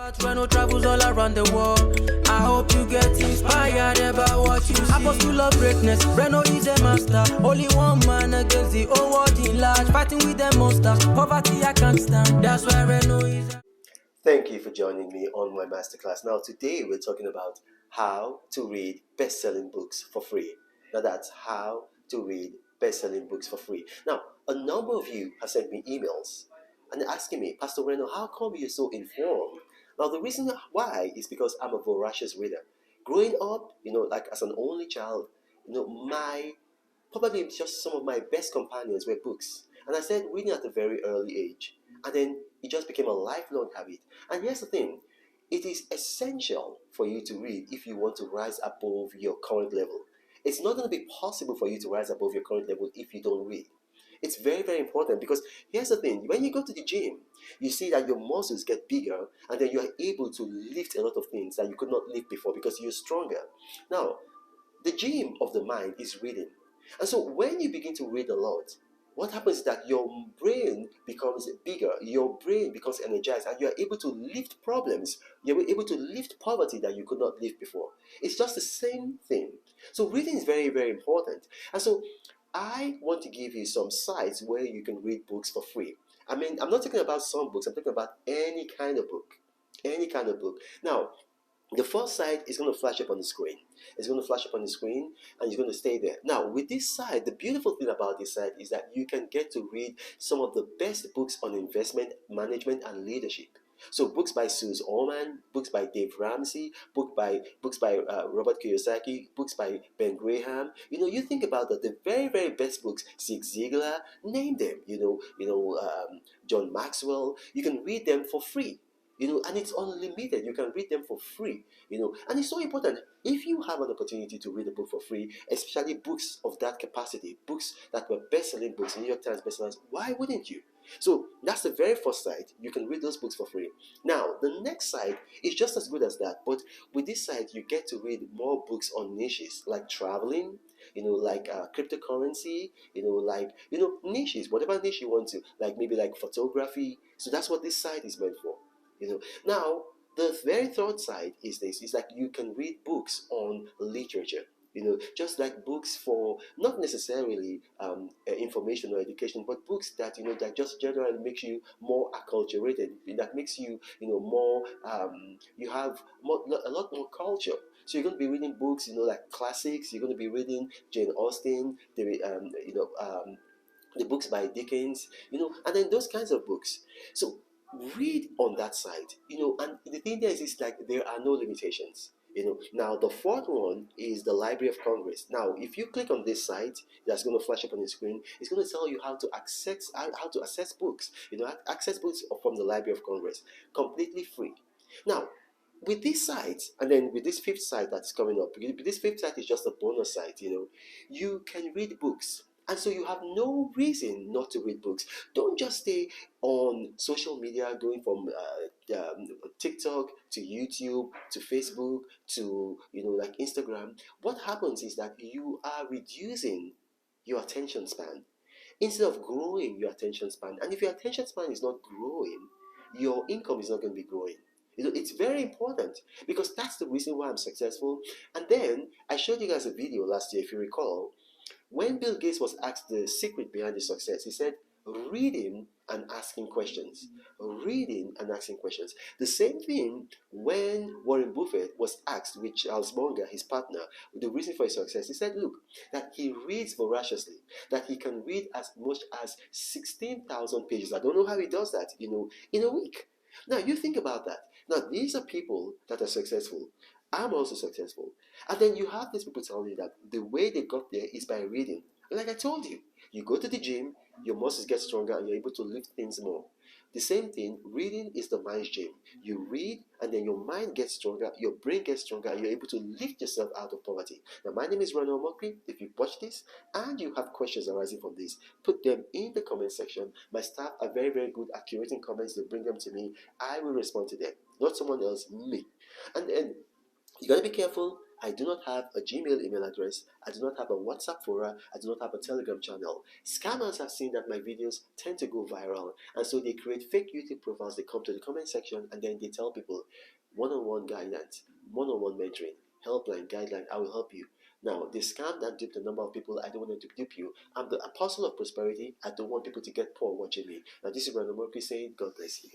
Reno travels all around the world. I hope you get inspired about what you see. Apostle of greatness, Reno is a master. Only one man against the whole world in large. Fighting with the monsters, poverty I can't stand. That's why Reno is. Thank you for joining me on my masterclass. Now, today we're talking about how to read best-selling books for free. Now, that's how to read best-selling books for free. Now, a number of you have sent me emails and they're asking me, Pastor Reno, how come you're so informed? Now, the reason why is because I'm a voracious reader. Growing up, like as an only child, probably just some of my best companions were books. And I started reading at a very early age. And then it just became a lifelong habit. And here's the thing, it is essential for you to read if you want to rise above your current level. It's not going to be possible for you to rise above your current level if you don't read. It's very, very important because here's the thing, when you go to the gym, you see that your muscles get bigger and then you are able to lift a lot of things that you could not lift before because you're stronger. Now, the gym of the mind is reading. And so when you begin to read a lot, what happens is that your brain becomes bigger, your brain becomes energized, and you are able to lift problems, you're able to lift poverty that you could not lift before. It's just the same thing. So reading is very, very important. And so I want to give you some sites where you can read books for free. I mean, I'm not talking about some books, I'm talking about any kind of book. Any kind of book. Now, the first site is going to flash up on the screen. It's going to flash up on the screen and it's going to stay there. Now, with this site, the beautiful thing about this site is that you can get to read some of the best books on investment, management, and leadership. So books by Suze Orman, books by Dave Ramsey, books by Robert Kiyosaki, books by Ben Graham. You think about that, the very, very best books, Zig Ziglar, name them. John Maxwell. You can read them for free. And it's unlimited. You can read them for free, and it's so important. If you have an opportunity to read a book for free, especially books of that capacity, books that were best-selling books, New York Times bestsellers, why wouldn't you? So that's the very first site. You can read those books for free. Now, the next site is just as good as that, but with this site, you get to read more books on niches, like traveling, like cryptocurrency, niches, whatever niche you want to, like maybe like photography. So that's what this site is meant for. Now, the very third side is this. It's like you can read books on literature. Just like books for not necessarily information or education, but books that that just generally makes you more acculturated. That makes you more. You have a lot more culture. So you're going to be reading books, like classics. You're going to be reading Jane Austen, the books by Dickens, and then those kinds of books. So read on that site, and the thing there is like there are no limitations. Now the fourth one is the Library of Congress. Now, if you click on this site that's going to flash up on the screen, it's going to tell you how to access books. Access books from the Library of Congress completely free. Now, with this site, and then with this fifth site that's coming up, this fifth site is just a bonus site. You can read books. And so you have no reason not to read books. Don't just stay on social media, going from TikTok to YouTube to Facebook to like Instagram. What happens is that you are reducing your attention span instead of growing your attention span. And if your attention span is not growing, your income is not going to be growing. It's very important because that's the reason why I'm successful. And then I showed you guys a video last year, if you recall. When Bill Gates was asked the secret behind his success, he said, reading and asking questions. Reading and asking questions. The same thing when Warren Buffett was asked with Charles Munger, his partner, the reason for his success. He said, look, that he reads voraciously, that he can read as much as 16,000 pages. I don't know how he does that, in a week. Now, you think about that. Now, these are people that are successful. I'm also successful. And then you have these people telling you that the way they got there is by reading. Like I told you, you go to the gym, your muscles get stronger, and you're able to lift things more. The same thing, reading is the mind's gym. You read, and then your mind gets stronger, your brain gets stronger, and you're able to lift yourself out of poverty. Now, my name is Ronald Mokri. If you've watched this and you have questions arising from this, put them in the comment section. My staff are very, very good at curating comments. They bring them to me. I will respond to them. Not someone else, me. And then you got to be careful I do not have a Gmail email address. I do not have a WhatsApp forum. I do not have a Telegram channel. Scammers have seen that my videos tend to go viral, and so they create fake YouTube profiles. They come to the comment section and then they tell people one-on-one guidance, one-on-one mentoring, helpline, guideline. I will help you. Now, they scammed and duped a number of people. I don't want them to dupe you. I'm the apostle of prosperity. I don't want people to get poor watching me. Now, this is Brandon Murphy saying, God bless you.